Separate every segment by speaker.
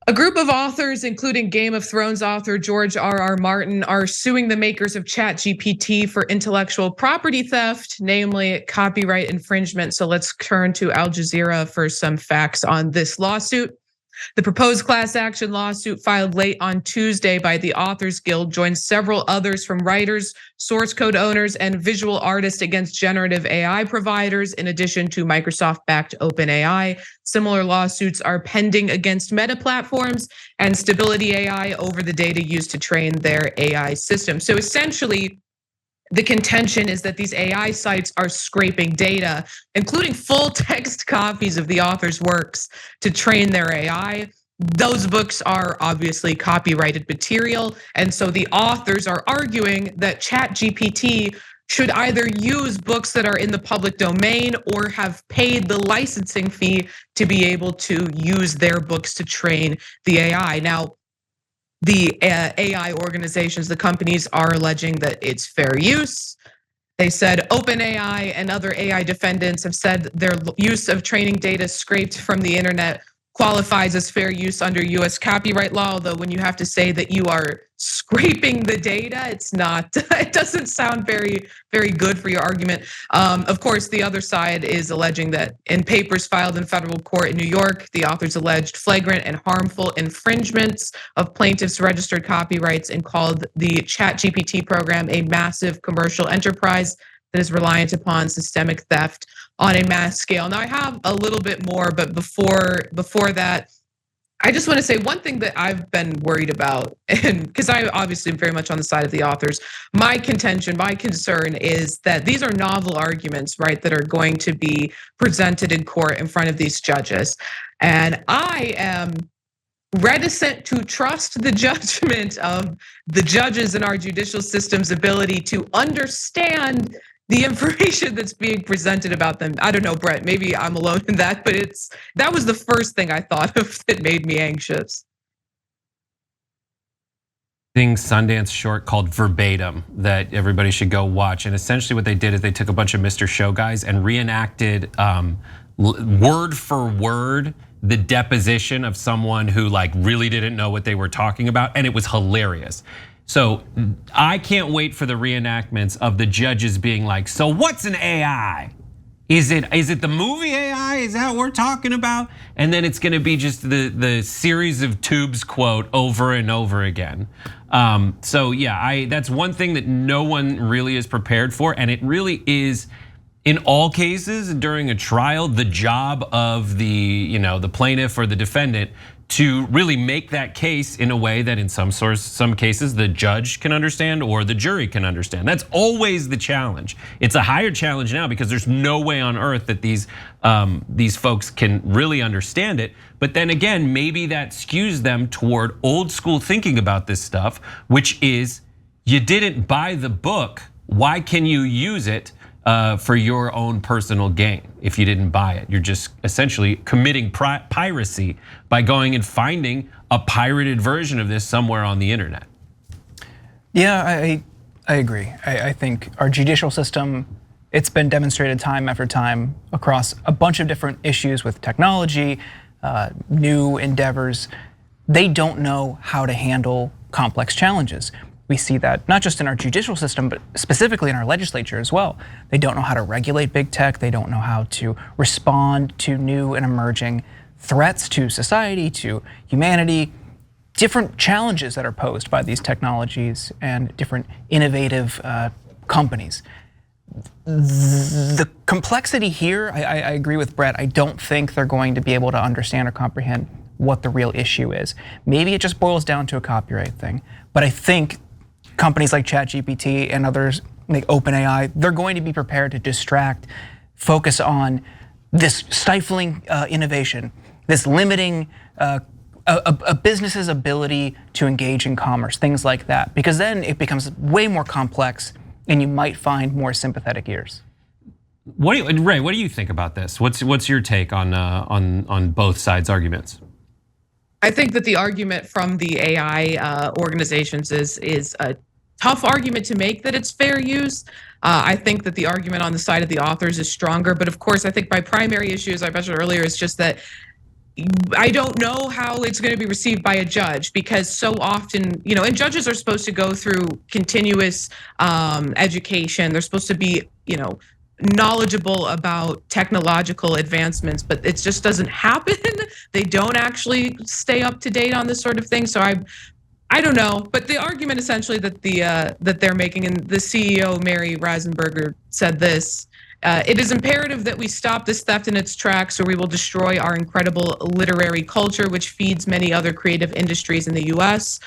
Speaker 1: A group of authors, including Game of Thrones author George R.R. Martin, are suing the makers of ChatGPT for intellectual property theft, namely copyright infringement. So let's turn to Al Jazeera for some facts on this lawsuit. The proposed class action lawsuit filed late on Tuesday by the Authors Guild joined several others from writers, source code owners, and visual artists against generative AI providers, in addition to Microsoft-backed OpenAI. Similar lawsuits are pending against Meta platforms and Stability AI over the data used to train their AI system. So essentially, the contention is that these AI sites are scraping data, including full text copies of the author's works, to train their AI. Those books are obviously copyrighted material. And so the authors are arguing that ChatGPT should either use books that are in the public domain or have paid the licensing fee to be able to use their books to train the AI. Now, the AI organizations, the companies, are alleging that it's fair use. They said OpenAI and other AI defendants have said their use of training data scraped from the internet qualifies as fair use under US copyright law, although when you have to say that you are scraping the data, it's not, it doesn't sound very, very good for your argument. Of course, the other side is alleging that in papers filed in federal court in New York, the authors alleged flagrant and harmful infringements of plaintiffs' registered copyrights and called the ChatGPT program a massive commercial enterprise that is reliant upon systemic theft on a mass scale. Now I have a little bit more, but before that, I just want to say one thing that I've been worried about, and because I obviously am very much on the side of the authors, my contention, my concern is that these are novel arguments, right, that are going to be presented in court in front of these judges. And I am reticent to trust the judgment of the judges in our judicial system's ability to understand the information that's being presented about them. I don't know, Brett, maybe I'm alone in that, but that was the first thing I thought of that made me anxious.
Speaker 2: Sundance short called Verbatim that everybody should go watch. And essentially what they did is they took a bunch of Mr. Show guys and reenacted word for word the deposition of someone who like really didn't know what they were talking about, and it was hilarious. So I can't wait for the reenactments of the judges being like, so what's an AI? Is it the movie AI? Is that what we're talking about? And then it's gonna be just the series of tubes quote over and over again. So yeah, that's one thing that no one really is prepared for, and it really is, in all cases during a trial, the job of the plaintiff or the defendant to really make that case in a way that in some cases the judge can understand or the jury can understand. That's always the challenge. It's a higher challenge now because there's no way on earth that these folks can really understand it. But then again, maybe that skews them toward old school thinking about this stuff, which is you didn't buy the book, why can you use it for your own personal gain? If you didn't buy it, you're just essentially committing piracy by going and finding a pirated version of this somewhere on the internet.
Speaker 3: Yeah, I agree. I think our judicial system, it's been demonstrated time after time across a bunch of different issues with technology, new endeavors. They don't know how to handle complex challenges. We see that not just in our judicial system, but specifically in our legislature as well. They don't know how to regulate big tech. They don't know how to respond to new and emerging threats to society, to humanity, different challenges that are posed by these technologies and different innovative companies. The complexity here, I agree with Brett. I don't think they're going to be able to understand or comprehend what the real issue is. Maybe it just boils down to a copyright thing, but I think companies like ChatGPT and others like OpenAI, they're going to be prepared to distract, focus on this stifling innovation, this limiting a business's ability to engage in commerce, things like that, because then it becomes way more complex and you might find more sympathetic ears.
Speaker 2: Ray, what do you think about this? What's your take on both sides' arguments?
Speaker 1: I think that the argument from the AI organizations is a tough argument to make that it's fair use. I think that the argument on the side of the authors is stronger, but of course, I think my primary issue, as I mentioned earlier, is just that I don't know how it's going to be received by a judge, because so often, and judges are supposed to go through continuous education. They're supposed to be, knowledgeable about technological advancements, but it just doesn't happen. They don't actually stay up to date on this sort of thing. So I don't know, but the argument essentially that that they're making, and the CEO Mary Reisenberger said this: it is imperative that we stop this theft in its tracks, or we will destroy our incredible literary culture, which feeds many other creative industries in the U.S.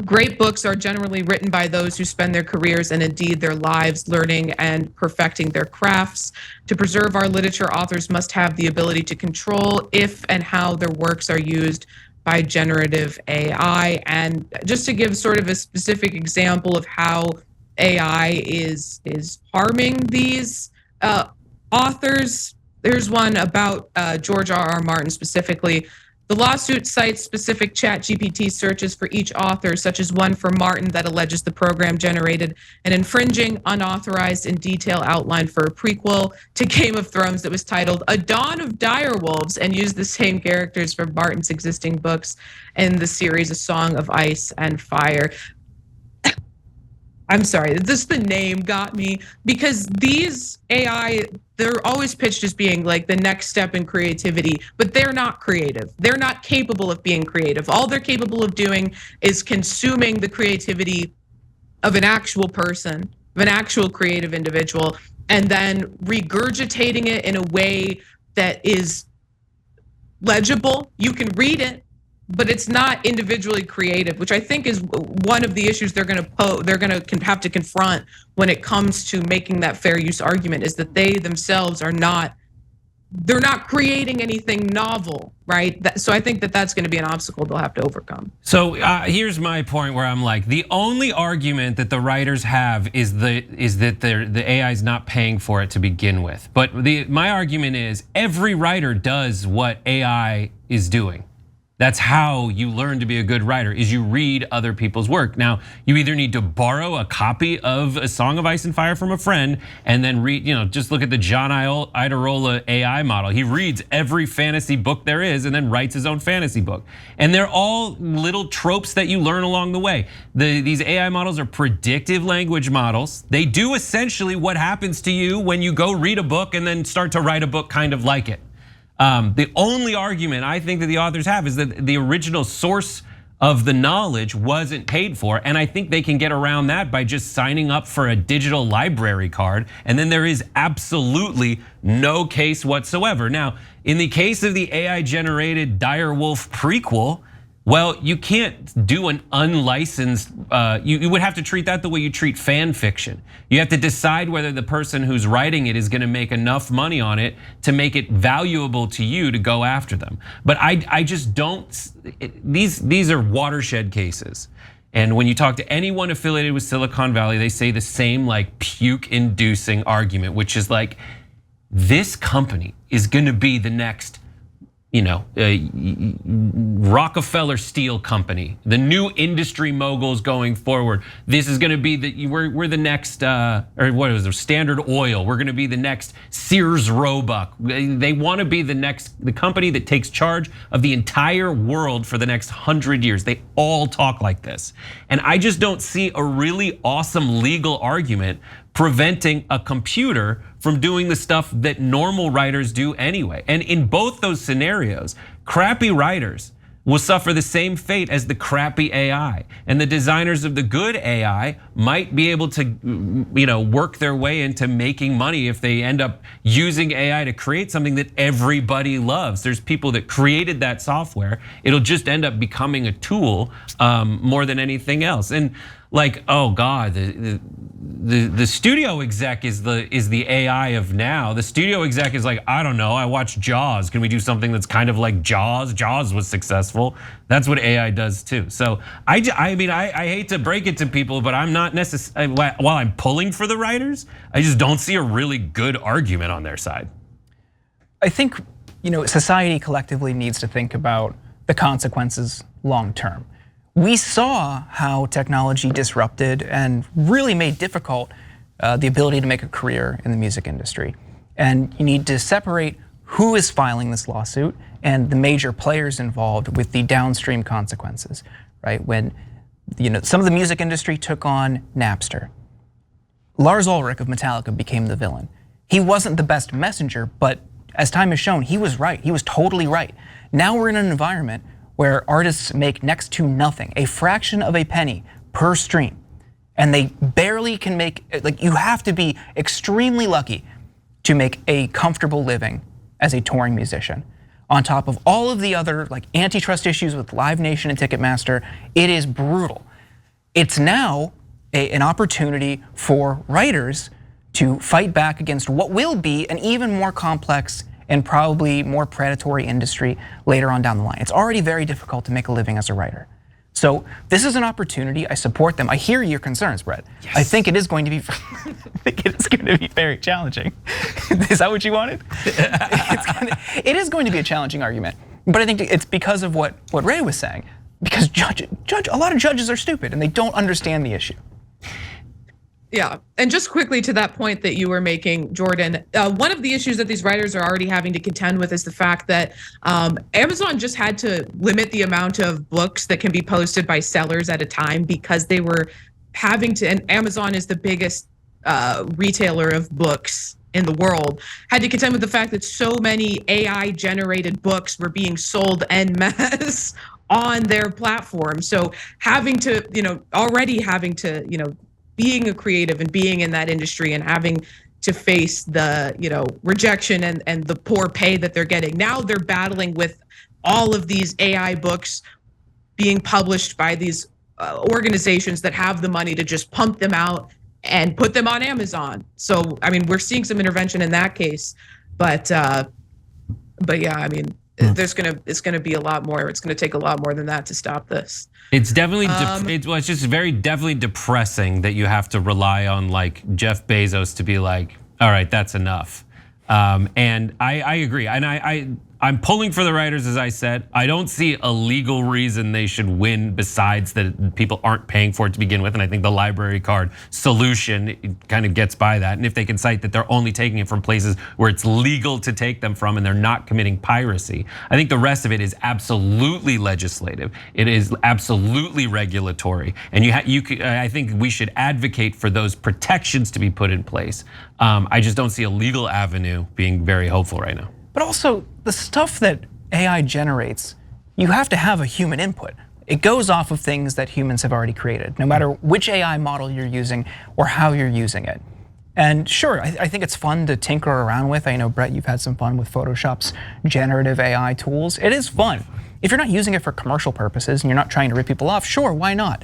Speaker 1: Great books are generally written by those who spend their careers and indeed their lives learning and perfecting their crafts. To preserve our literature, authors must have the ability to control if and how their works are used by generative AI. And just to give sort of a specific example of how AI is harming these authors, there's one about George R.R. Martin specifically. The lawsuit cites specific ChatGPT searches for each author, such as one for Martin that alleges the program generated an infringing, unauthorized, in detail outline for a prequel to Game of Thrones that was titled A Dawn of Direwolves, and used the same characters from Martin's existing books in the series A Song of Ice and Fire. I'm sorry, just the name got me, because these AI, they're always pitched as being like the next step in creativity, but they're not creative. They're not capable of being creative. All they're capable of doing is consuming the creativity of an actual person, of an actual creative individual, and then regurgitating it in a way that is legible. You can read it, but it's not individually creative, which I think is one of the issues they're going to have to confront when it comes to making that fair use argument, is that they themselves are not creating anything novel, right? So I think that that's going to be an obstacle they'll have to overcome.
Speaker 2: So here's my point where I'm like, the only argument that the writers have is that the AI is not paying for it to begin with. But my argument is every writer does what AI is doing. That's how you learn to be a good writer, is you read other people's work. Now, you either need to borrow a copy of A Song of Ice and Fire from a friend and then read, just look at the John Iadarola AI model. He reads every fantasy book there is and then writes his own fantasy book. And they're all little tropes that you learn along the way. These AI models are predictive language models. They do essentially what happens to you when you go read a book and then start to write a book kind of like it. The only argument I think that the authors have is that the original source of the knowledge wasn't paid for, and I think they can get around that by just signing up for a digital library card, and then there is absolutely no case whatsoever. Now, in the case of the AI-generated Direwolf prequel, well, you can't do an unlicensed, you would have to treat that the way you treat fan fiction. You have to decide whether the person who's writing it is gonna make enough money on it to make it valuable to you to go after them. But I just don't, these are watershed cases. And when you talk to anyone affiliated with Silicon Valley, they say the same like puke-inducing argument, which is like, this company is gonna be the next Rockefeller Steel Company, the new industry moguls going forward. This is going to be we're the next, or what is it, Standard Oil. We're going to be the next Sears Roebuck. They want to be the company that takes charge of the entire world for the next 100 years. They all talk like this. And I just don't see a really awesome legal argument preventing a computer from doing the stuff that normal writers do anyway. And in both those scenarios, crappy writers will suffer the same fate as the crappy AI. And the designers of the good AI might be able to work their way into making money if they end up using AI to create something that everybody loves. There's people that created that software. It'll just end up becoming a tool more than anything else. And like, oh God, the studio exec is the AI of now. The studio exec is like, I don't know, I watched Jaws. Can we do something that's kind of like Jaws? Jaws was successful. That's what AI does too. So I hate to break it to people, but I'm not necessarily, while I'm pulling for the writers, I just don't see a really good argument on their side.
Speaker 3: I think society collectively needs to think about the consequences long term. We saw how technology disrupted and really made difficult the ability to make a career in the music industry. And you need to separate who is filing this lawsuit and the major players involved with the downstream consequences, right? When some of the music industry took on Napster, Lars Ulrich of Metallica became the villain. He wasn't the best messenger, but as time has shown, he was right. He was totally right. Now we're in an environment where artists make next to nothing, a fraction of a penny per stream. And they barely can make, you have to be extremely lucky to make a comfortable living as a touring musician. On top of all of the other antitrust issues with Live Nation and Ticketmaster, it is brutal. It's now an opportunity for writers to fight back against what will be an even more complex and probably more predatory industry later on down the line. It's already very difficult to make a living as a writer. So this is an opportunity. I support them. I hear your concerns, Brett. Yes. I think it is going to be. I think it is going to be very challenging. Is that what you wanted? It is going to be a challenging argument, but I think it's because of what Ray was saying. Because a lot of judges are stupid and they don't understand the issue.
Speaker 1: Yeah, and just quickly to that point that you were making, Jordan, one of the issues that these writers are already having to contend with is the fact that Amazon just had to limit the amount of books that can be posted by sellers at a time because they were having to, and Amazon is the biggest retailer of books in the world, had to contend with the fact that so many AI generated books were being sold en masse on their platform. So having to, already having to, being a creative and being in that industry and having to face the, rejection and the poor pay that they're getting. Now they're battling with all of these AI books being published by these organizations that have the money to just pump them out and put them on Amazon. So, I mean, we're seeing some intervention in that case, but yeah, I mean, it's gonna be a lot more. It's gonna take a lot more than that to stop this.
Speaker 2: It's definitely, it's just definitely depressing that you have to rely on Jeff Bezos to be like, all right, that's enough. And I agree, and I'm pulling for the writers, as I said. I don't see a legal reason they should win besides that people aren't paying for it to begin with. And I think the library card solution kind of gets by that. And if they can cite that they're only taking it from places where it's legal to take them from and they're not committing piracy, I think the rest of it is absolutely legislative. It is absolutely regulatory. And I think we should advocate for those protections to be put in place. I just don't see a legal avenue being very hopeful right now.
Speaker 3: But also, the stuff that AI generates, you have to have a human input. It goes off of things that humans have already created, no matter which AI model you're using or how you're using it. And sure, I think it's fun to tinker around with. I know, Brett, you've had some fun with Photoshop's generative AI tools. It is fun. If you're not using it for commercial purposes and you're not trying to rip people off, sure, why not?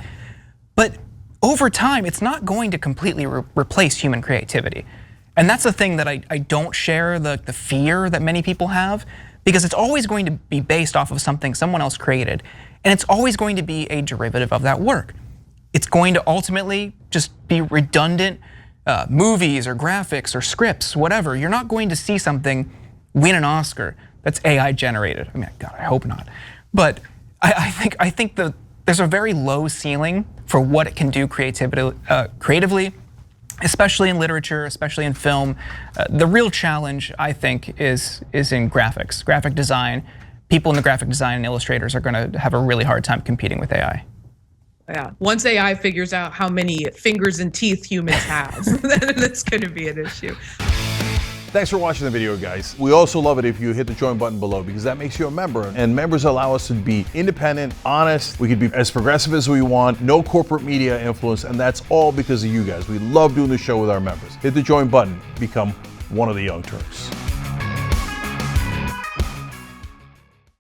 Speaker 3: But over time, it's not going to completely replace human creativity. And that's the thing that I don't share, the fear that many people have, because it's always going to be based off of something someone else created, and it's always going to be a derivative of that work. It's going to ultimately just be redundant movies or graphics or scripts, whatever. You're not going to see something win an Oscar that's AI generated. I mean, God, I hope not. But I think there's a very low ceiling for what it can do creatively, especially in literature, especially in film. The real challenge, I think, is in graphics, graphic design. People in the graphic design and illustrators are gonna have a really hard time competing with AI.
Speaker 1: Yeah, once AI figures out how many fingers and teeth humans have, then it's gonna be an issue.
Speaker 4: Thanks for watching the video, guys. We also love it if you hit the join button below because that makes you a member, and members allow us to be independent, honest. We can be as progressive as we want, no corporate media influence, and that's all because of you guys. We love doing the show with our members. Hit the join button, become one of the Young Turks.